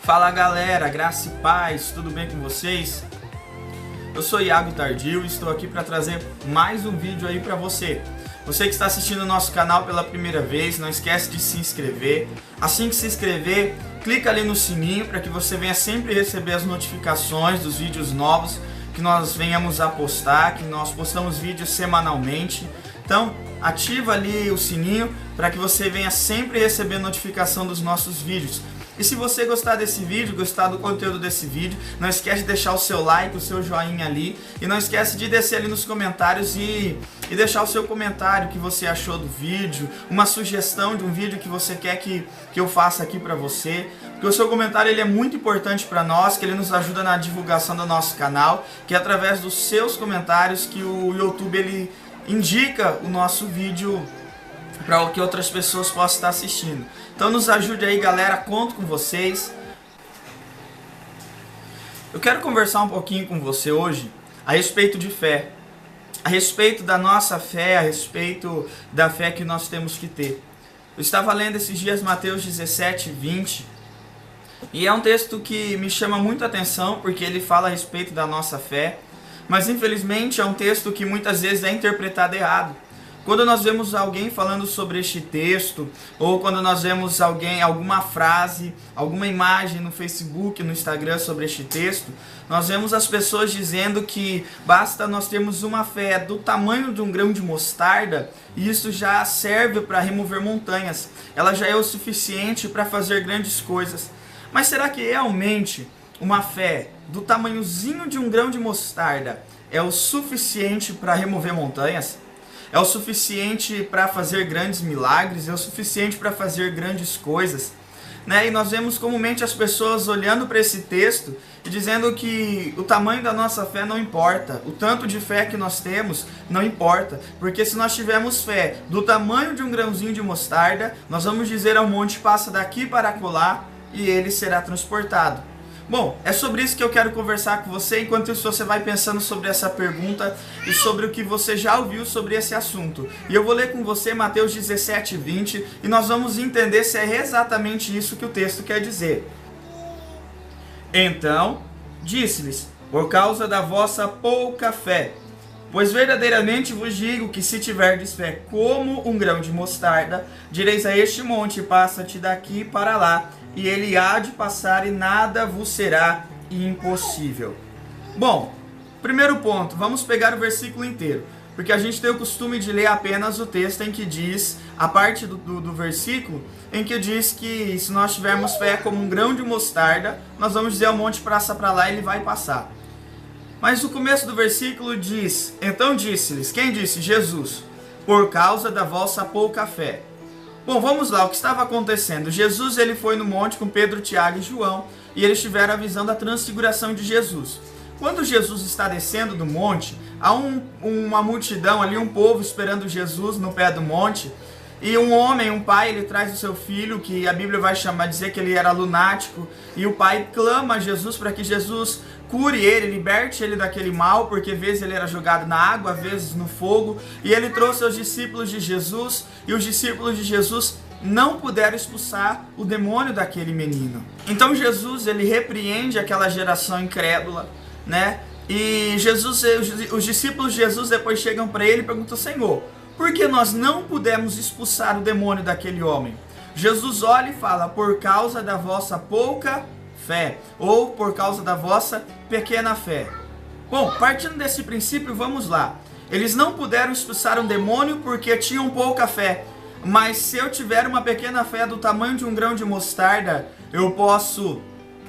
Fala galera, graça e paz, tudo bem com vocês? Eu sou Iago Tardio e estou aqui para trazer mais um vídeo aí para você. Você que está assistindo o nosso canal pela primeira vez, não esquece de se inscrever. Assim que se inscrever, clica ali no sininho para que você venha sempre receber as notificações dos vídeos novos que nós venhamos a postar, que nós postamos vídeos semanalmente. Então, ativa ali o sininho para que você venha sempre receber notificação dos nossos vídeos. E se você gostar desse vídeo, gostar do conteúdo desse vídeo, não esquece de deixar o seu like, o seu joinha ali. E não esquece de descer ali nos comentários e deixar o seu comentário, o que você achou do vídeo, uma sugestão de um vídeo que você quer que eu faça aqui pra você. Porque o seu comentário ele é muito importante para nós, que ele nos ajuda na divulgação do nosso canal, que é através dos seus comentários que o YouTube ele indica o nosso vídeo para que outras pessoas possam estar assistindo. Então nos ajude aí galera, conto com vocês. Eu quero conversar um pouquinho com você hoje a respeito de fé. A respeito da nossa fé, a respeito da fé que nós temos que ter. Eu estava lendo esses dias Mateus 17, 20. E é um texto que me chama muito a atenção porque ele fala a respeito da nossa fé. Mas infelizmente é um texto que muitas vezes é interpretado errado. Quando nós vemos alguém falando sobre este texto, ou quando nós vemos alguma frase, alguma imagem no Facebook, no Instagram sobre este texto, nós vemos as pessoas dizendo que basta nós termos uma fé do tamanho de um grão de mostarda e isso já serve para remover montanhas. Ela já é o suficiente para fazer grandes coisas. Mas será que realmente uma fé do tamanhozinho de um grão de mostarda é o suficiente para remover montanhas? É o suficiente para fazer grandes milagres? É o suficiente para fazer grandes coisas? Né? E nós vemos comumente as pessoas olhando para esse texto e dizendo que o tamanho da nossa fé não importa. O tanto de fé que nós temos não importa. Porque se nós tivermos fé do tamanho de um grãozinho de mostarda, nós vamos dizer ao monte, passa daqui para acolá e ele será transportado. Bom, é sobre isso que eu quero conversar com você. Enquanto isso você vai pensando sobre essa pergunta e sobre o que você já ouviu sobre esse assunto. E eu vou ler com você Mateus 17, 20 e nós vamos entender se é exatamente isso que o texto quer dizer. Então, disse-lhes, por causa da vossa pouca fé, pois verdadeiramente vos digo que se tiverdes fé como um grão de mostarda, direis a este monte, passa-te daqui para lá, e ele há de passar e nada vos será impossível. Bom, primeiro ponto, vamos pegar o versículo inteiro, porque a gente tem o costume de ler apenas o texto em que diz, a parte do versículo, em que diz que se nós tivermos fé como um grão de mostarda, nós vamos dizer ao monte passa para lá e ele vai passar. Mas o começo do versículo diz, então disse-lhes, quem disse? Jesus, por causa da vossa pouca fé. Bom, vamos lá, o que estava acontecendo? Jesus ele foi no monte com Pedro, Tiago e João e eles tiveram a visão da transfiguração de Jesus. Quando Jesus está descendo do monte, há uma multidão ali, um povo esperando Jesus no pé do monte. E um homem, um pai, ele traz o seu filho, que a Bíblia vai dizer que ele era lunático. E o pai clama a Jesus para que Jesus cure ele, liberte ele daquele mal, porque às vezes ele era jogado na água, às vezes no fogo. E ele trouxe os discípulos de Jesus, e os discípulos de Jesus não puderam expulsar o demônio daquele menino. Então Jesus, ele repreende aquela geração incrédula, né? E os discípulos de Jesus depois chegam para ele e perguntam, Senhor, por que nós não pudemos expulsar o demônio daquele homem? Jesus olha e fala, por causa da vossa pouca fé, ou por causa da vossa pequena fé. Bom, partindo desse princípio, vamos lá. Eles não puderam expulsar um demônio porque tinham pouca fé. Mas se eu tiver uma pequena fé do tamanho de um grão de mostarda, eu posso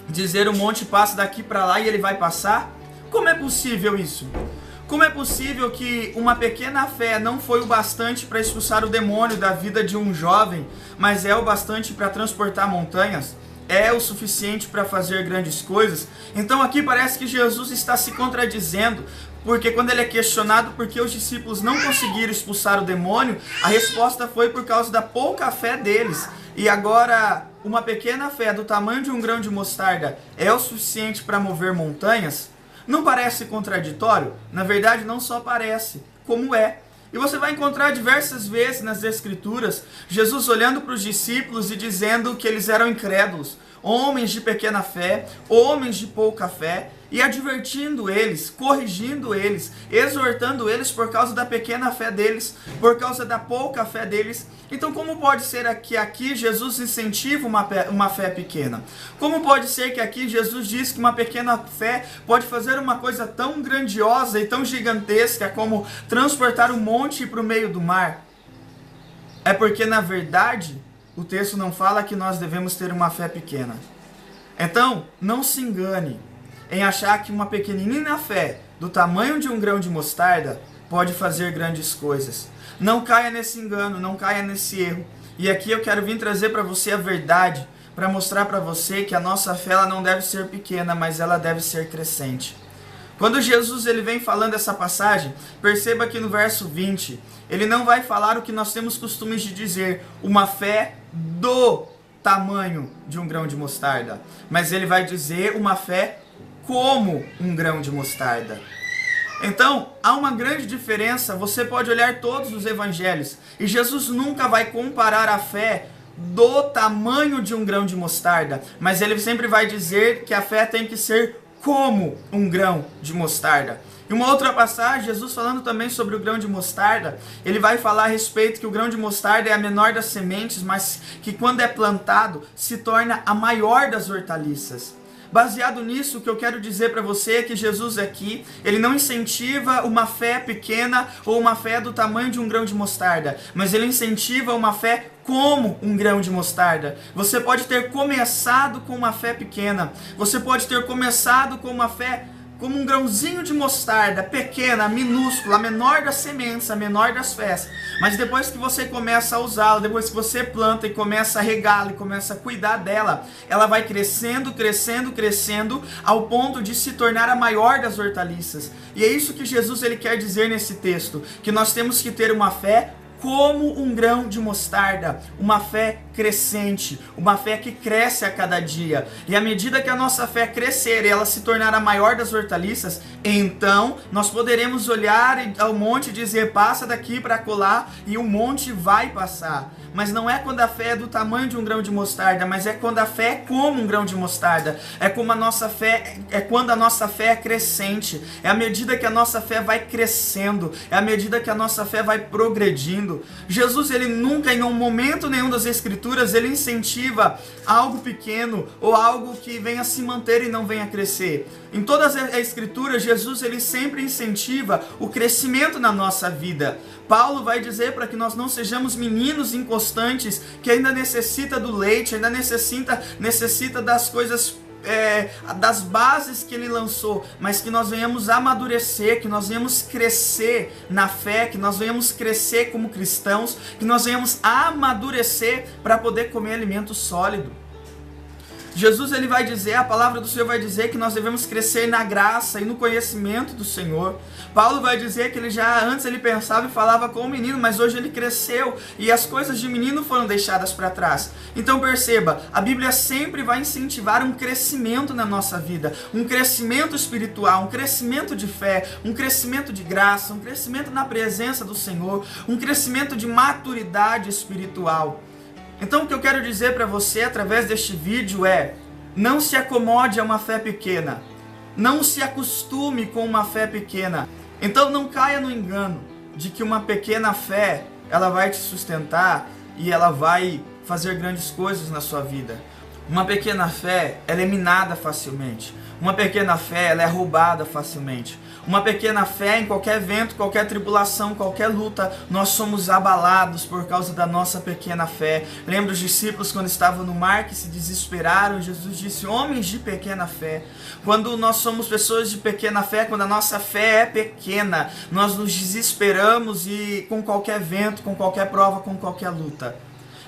dizer o monte passa daqui para lá e ele vai passar? Como é possível isso? Como é possível que uma pequena fé não foi o bastante para expulsar o demônio da vida de um jovem, mas é o bastante para transportar montanhas? É o suficiente para fazer grandes coisas? Então aqui parece que Jesus está se contradizendo, porque quando ele é questionado por que os discípulos não conseguiram expulsar o demônio, a resposta foi por causa da pouca fé deles. E agora, uma pequena fé do tamanho de um grão de mostarda é o suficiente para mover montanhas? Não parece contraditório? Na verdade, não só parece, como é. E você vai encontrar diversas vezes nas Escrituras, Jesus olhando para os discípulos e dizendo que eles eram incrédulos, homens de pequena fé, homens de pouca fé, e advertindo eles, corrigindo eles, exortando eles por causa da pequena fé deles, por causa da pouca fé deles. Então como pode ser que aqui Jesus incentiva uma fé pequena? Como pode ser que aqui Jesus diz que uma pequena fé pode fazer uma coisa tão grandiosa e tão gigantesca como transportar um monte para o meio do mar? É porque na verdade o texto não fala que nós devemos ter uma fé pequena. Então não se engane em achar que uma pequenina fé do tamanho de um grão de mostarda pode fazer grandes coisas. Não caia nesse engano, não caia nesse erro. E aqui eu quero vir trazer para você a verdade, para mostrar para você que a nossa fé ela não deve ser pequena, mas ela deve ser crescente. Quando Jesus ele vem falando essa passagem, perceba que no verso 20, ele não vai falar o que nós temos costumes de dizer, uma fé do tamanho de um grão de mostarda, mas ele vai dizer uma fé como um grão de mostarda. Então, há uma grande diferença. Você pode olhar todos os evangelhos e Jesus nunca vai comparar a fé do tamanho de um grão de mostarda, mas ele sempre vai dizer que a fé tem que ser como um grão de mostarda. Em uma outra passagem, Jesus falando também sobre o grão de mostarda, ele vai falar a respeito que o grão de mostarda é a menor das sementes, mas que quando é plantado se torna a maior das hortaliças. Baseado nisso, o que eu quero dizer para você é que Jesus aqui, ele não incentiva uma fé pequena ou uma fé do tamanho de um grão de mostarda, mas ele incentiva uma fé como um grão de mostarda. Você pode ter começado com uma fé pequena, você pode ter começado com uma fé como um grãozinho de mostarda, pequena, minúscula, a menor das sementes, a menor das fés. Mas depois que você começa a usá-la, depois que você planta e começa a regá-la e começa a cuidar dela, ela vai crescendo, crescendo, crescendo, ao ponto de se tornar a maior das hortaliças. E é isso que Jesus ele quer dizer nesse texto, que nós temos que ter uma fé como um grão de mostarda, uma fé crescente, uma fé que cresce a cada dia. E à medida que a nossa fé crescer e ela se tornar a maior das hortaliças, então nós poderemos olhar ao monte e dizer, passa daqui para acolá, e o monte vai passar. Mas não é quando a fé é do tamanho de um grão de mostarda, mas é quando a fé é como um grão de mostarda. É como a nossa fé, é quando a nossa fé é crescente. É à medida que a nossa fé vai crescendo, é à medida que a nossa fé vai progredindo. Jesus, ele nunca, em um momento nenhum das Escrituras, ele incentiva algo pequeno ou algo que venha se manter e não venha crescer. Em todas as Escrituras, Jesus, ele sempre incentiva o crescimento na nossa vida. Paulo vai dizer para que nós não sejamos meninos inconstantes, que ainda necessita do leite, ainda necessita das coisas, das bases que ele lançou, mas que nós venhamos amadurecer, que nós venhamos crescer na fé, que nós venhamos crescer como cristãos, que nós venhamos amadurecer para poder comer alimento sólido. Jesus ele vai dizer, a palavra do Senhor vai dizer que nós devemos crescer na graça e no conhecimento do Senhor. Paulo vai dizer que ele já antes ele pensava e falava como menino, mas hoje ele cresceu e as coisas de menino foram deixadas para trás. Então perceba, a Bíblia sempre vai incentivar um crescimento na nossa vida, um crescimento espiritual, um crescimento de fé, um crescimento de graça, um crescimento na presença do Senhor, um crescimento de maturidade espiritual. Então o que eu quero dizer para você através deste vídeo é, não se acomode a uma fé pequena, não se acostume com uma fé pequena. Então não caia no engano de que uma pequena fé, ela vai te sustentar e ela vai fazer grandes coisas na sua vida. Uma pequena fé, ela é minada facilmente. Uma pequena fé, ela é roubada facilmente. Uma pequena fé, em qualquer evento, qualquer tribulação, qualquer luta, nós somos abalados por causa da nossa pequena fé. Lembra os discípulos quando estavam no mar que se desesperaram? Jesus disse, homens de pequena fé. Quando nós somos pessoas de pequena fé, quando a nossa fé é pequena, nós nos desesperamos e com qualquer evento, com qualquer prova, com qualquer luta.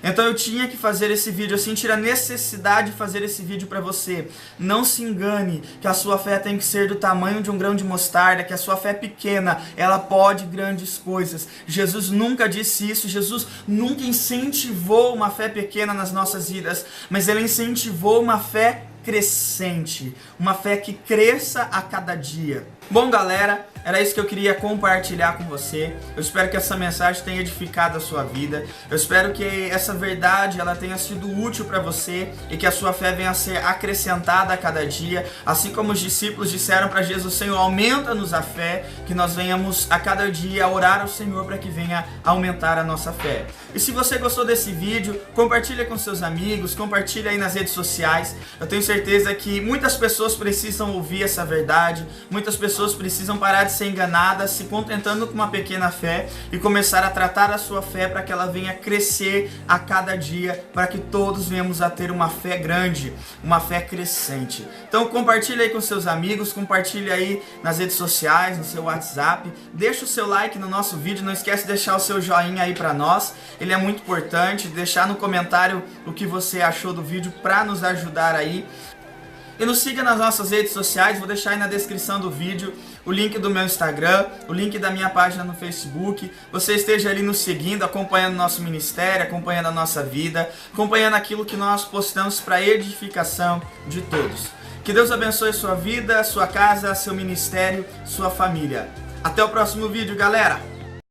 Então eu tinha que fazer esse vídeo, eu senti a necessidade de fazer esse vídeo para você. Não se engane que a sua fé tem que ser do tamanho de um grão de mostarda, que a sua fé pequena, ela pode grandes coisas. Jesus nunca disse isso, Jesus nunca incentivou uma fé pequena nas nossas vidas, mas ele incentivou uma fé crescente, uma fé que cresça a cada dia. Bom, galera, era isso que eu queria compartilhar com você. Eu espero que essa mensagem tenha edificado a sua vida. Eu espero que essa verdade ela tenha sido útil para você e que a sua fé venha a ser acrescentada a cada dia. Assim como os discípulos disseram para Jesus: Senhor, aumenta-nos a fé, que nós venhamos a cada dia orar ao Senhor para que venha aumentar a nossa fé. E se você gostou desse vídeo, compartilha com seus amigos, compartilha aí nas redes sociais. Eu tenho certeza que muitas pessoas precisam ouvir essa verdade, muitas pessoas precisam parar de ser enganadas, se contentando com uma pequena fé e começar a tratar a sua fé para que ela venha crescer a cada dia, para que todos venhamos a ter uma fé grande, uma fé crescente. Então compartilha aí com seus amigos, compartilha aí nas redes sociais, no seu WhatsApp, deixa o seu like no nosso vídeo, não esquece de deixar o seu joinha aí para nós, ele é muito importante, deixar no comentário o que você achou do vídeo para nos ajudar aí. E nos siga nas nossas redes sociais, vou deixar aí na descrição do vídeo o link do meu Instagram, o link da minha página no Facebook. Você esteja ali nos seguindo, acompanhando nosso ministério, acompanhando a nossa vida, acompanhando aquilo que nós postamos para edificação de todos. Que Deus abençoe sua vida, sua casa, seu ministério, sua família. Até o próximo vídeo, galera!